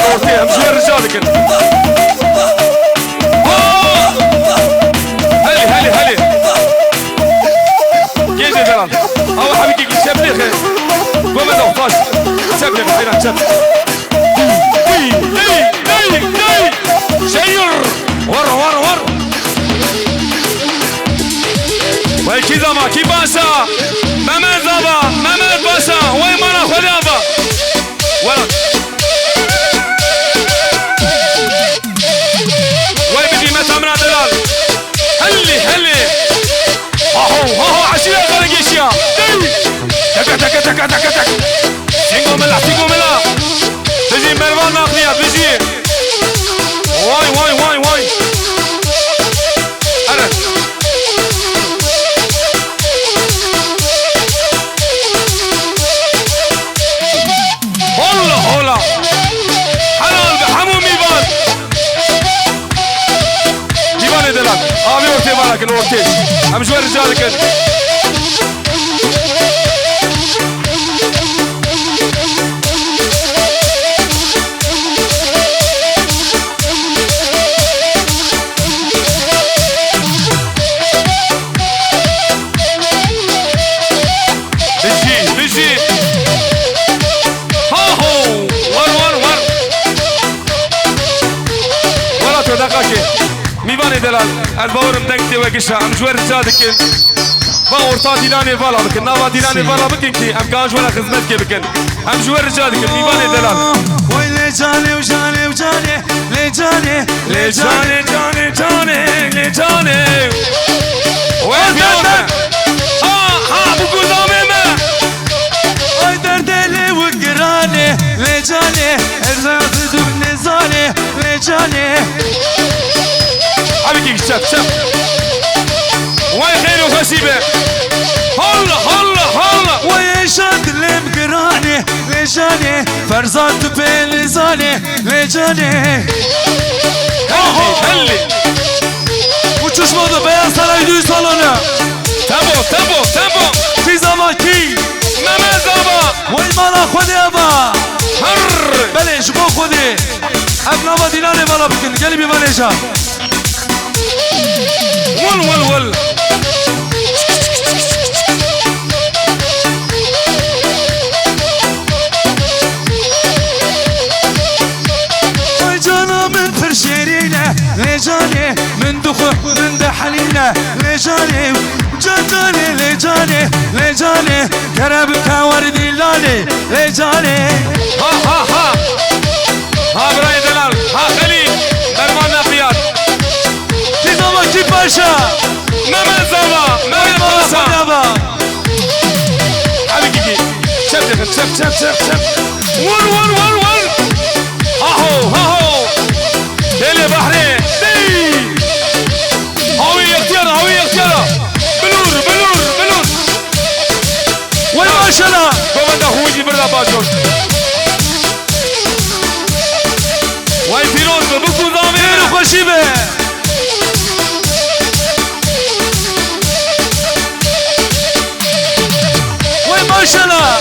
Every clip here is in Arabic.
اورتي امشي رجالك هلي جيجي دلال او حبيبي شبلي خير قوم ادو فاش شبلي خير شبلي شير ور ويكي زما كي باشا ممد زبا ممد باشا وي مانا خذ يابا ولد وي بدي متى من دلال هلي هو عشية غرقيشيا تك سينغو ملا بيجي مروان ناقنيات بيجي واي أرد هولا حلال بحمو ميبان ميبان دلال ابي اورتي مالك اورتي ام شوي رجالك بيجي دقاكي ميباني دلال الباور مدنكتي وكشا ام جوار رجالك باور تا ديناني البالا بكن ناوا ديناني البالا بكن كي ام كان جوار خدمتك بكن ام جوار رجالك ميباني دلال وي لجاني وين فيهم ها بكو زاميمه وي دردلي وقراني لجاني ارزاق دبني زاني لجاني حبيبي شف وين خير وخشيبه هلا وي شاد اللي مقراني لجاني فرزات بلزاني لجاني هلي uçuşmadı beyaz saray düğün salonu tempo في زمان كي ممد زبا وي مانا خذي يابا هر بلي شبو خذي ابنابا ديناني بالا بكن قلبي ماليشا ول وي جانا من فرشيرينا لجاني من دخو من دحلينا لجاني لجاني كرب كوردي لالي لجاني ها براي دلال ها خليل درمان نقيات في زمان كي باشا ممد زبا ممد باشا حبيبي شف ول هاهو ديلي بحري دي هوي اختيارة بلور وي ماشاءالله كومندا هوجي بردا باشور واي فيروز بكو زامي خشيبه وي ماشاءالله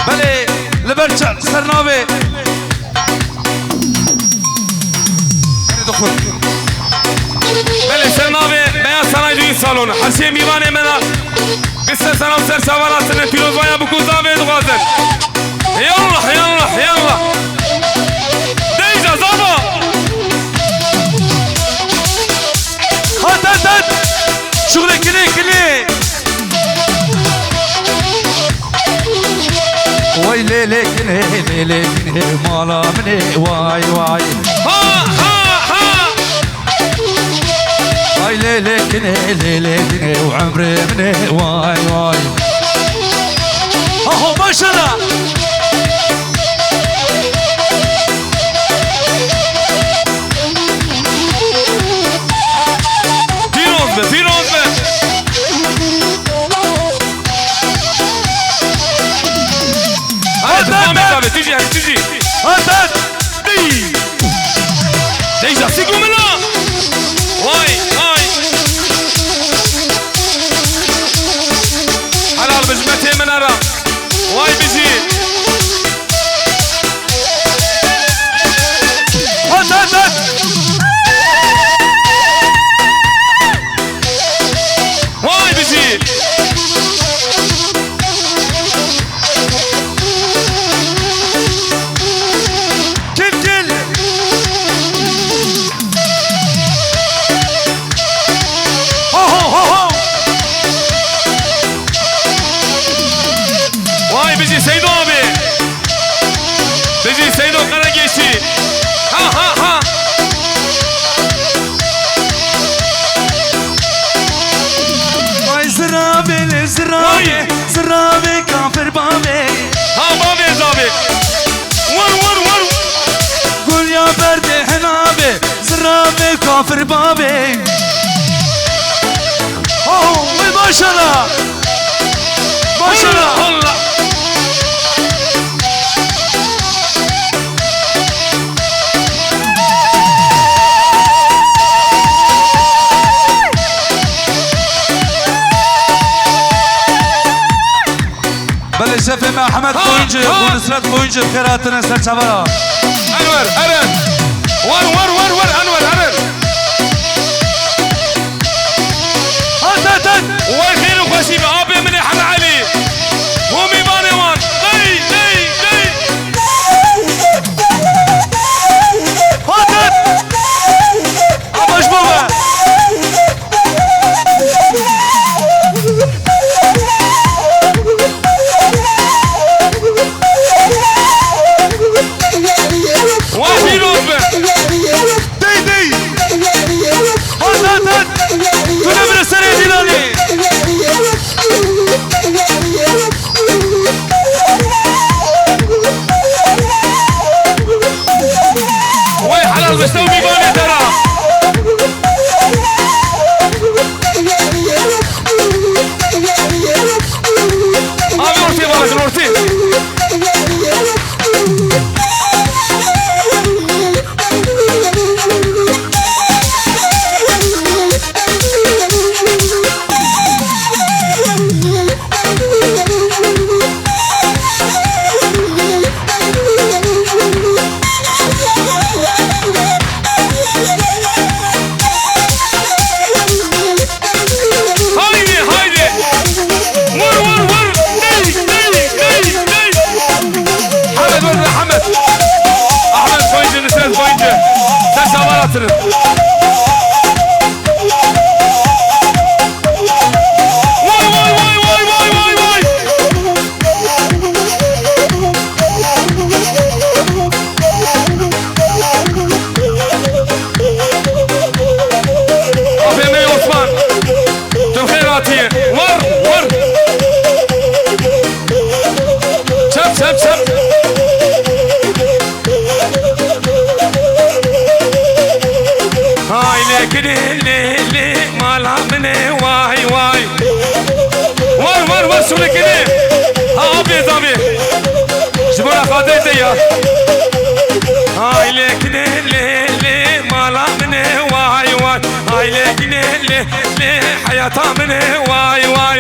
بلي لبرشا سرناوي دخل بله سرناوي بيان سناي دوين سالون حسين ميواني منا قصة سنة وسر سوالات سنة فيروز وايا بكو زامي دغازن يلا ديجا زابا هات شغلي كلي وي ليلي كني مالا مني واي ها واي ليلي كني وعمري مني واي اهو ما شاء الله فيروز هات تيجي هات ديجا سيقو منا واي حلال بجمتي من أرى بيجي سيدو ابي بيجي سيدو قرقيشي ها ها ها واي زرابي زرابي زرابي كافر بابي ها بابي زابي ور ور ور قول يا برد حنابي زرابي كافر بابي اوه ما شاء الله ما شاء الله الله بله شفه مع حمد قوينجي ونصرت قوينجي بخيراتنا سر چبرا انور ارن ور ور ور ور انور ارن هات هات وخير وخشي بابي من حنا علي ومي باني وان دي دي دي هات هات اباش بابا وخير وخير دي دي هات هات هات تنبر السريع ديناني وي حلال بستوي باني ترى ابي ورتي بالك ورتي حياتها مني واي واي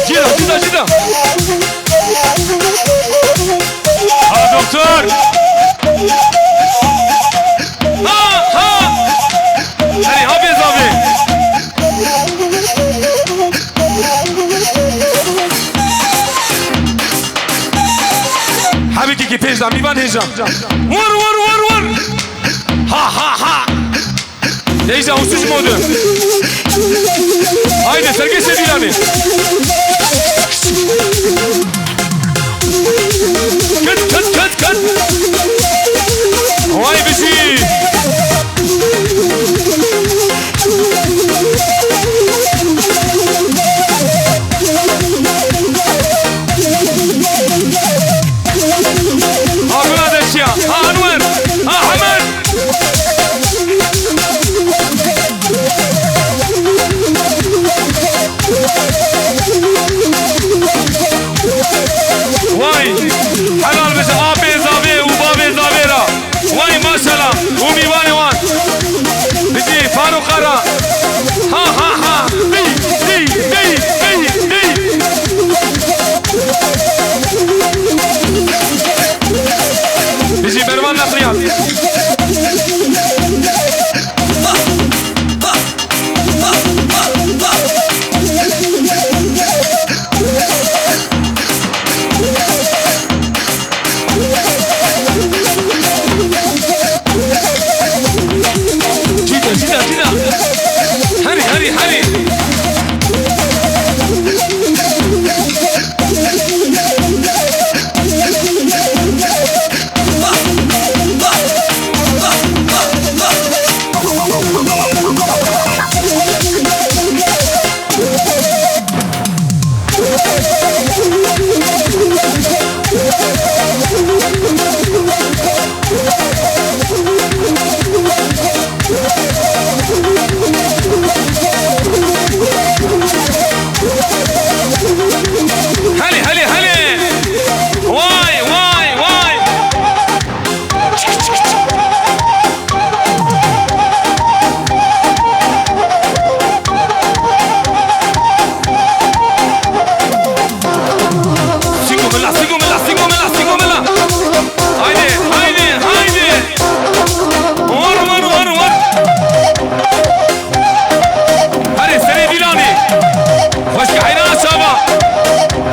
جدا جدا جدا ها دكتور ها ها هري هابي زابي حبيبي كي بيج دامي بان هيجا ور ور ور ور ها ها ها هيجا وسوش مودو هايدي سرقي سيديلاني كت كت كت كت واي بشي ها انور ها حمد واي حلال بس ابي زابي وبابي زابيرا واي ما شاء الله ومي واي وان بيجي فاروق قرا ها ها ها دي دي دي دي دي بيجي مروان نصريات جدا جدا جدا هلي هلي هلي واي واي واي سيقوا ملا سيقوا ملا سيقوا ملا سيقوا ملا هايدي هايدي هايدي ور ور ور ور هلي سري ديلاني خوش عينات شابا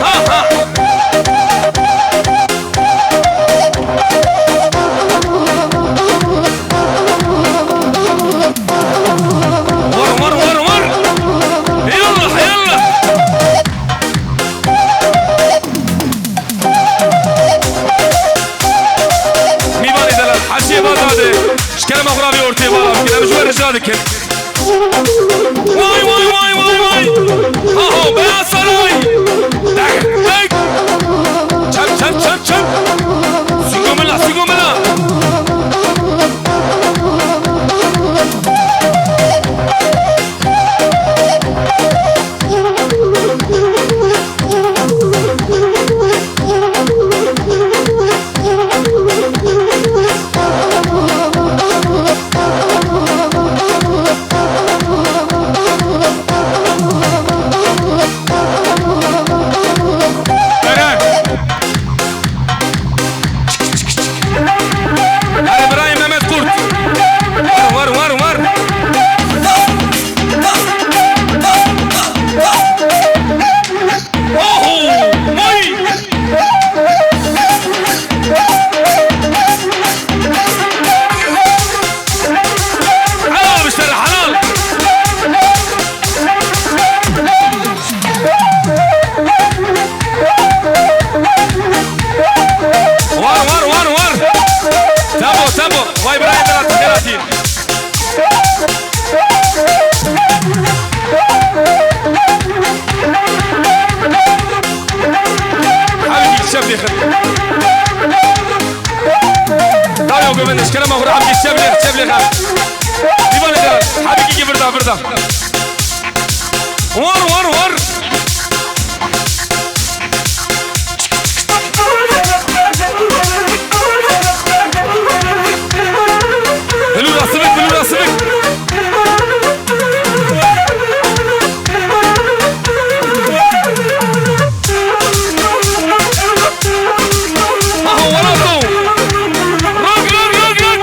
ها ها ور ور ور ور يلا يلا ميباني دلال حشي بازاده شكرا مغربي اورتي بالا كده مجوار رجالك واي واي واي واي واي اهو بيا سراي دق دق çap çap çap çap sigomela sigomela واي براي دلال تكراتين حبيبي الشبلي خد دايو قبل نشكرا مغرب حبيبي الشبلي خد ديبان دلال حبيبي كي بردا بردا ور ور ور هلو راسبك هلو راسبك اهو وراكو روك روك روك روك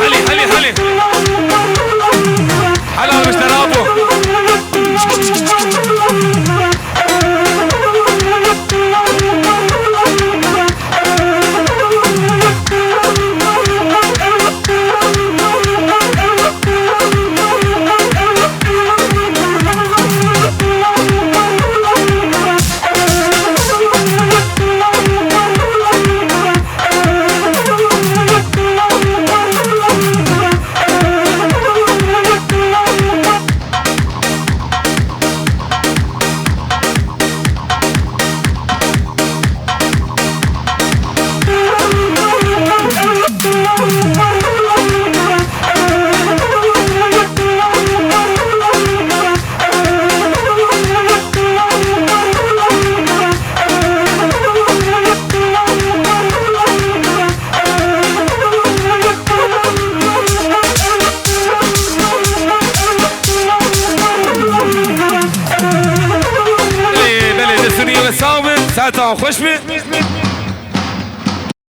هلي هلي هلي حلال مش ترابو ساعتها خوش بي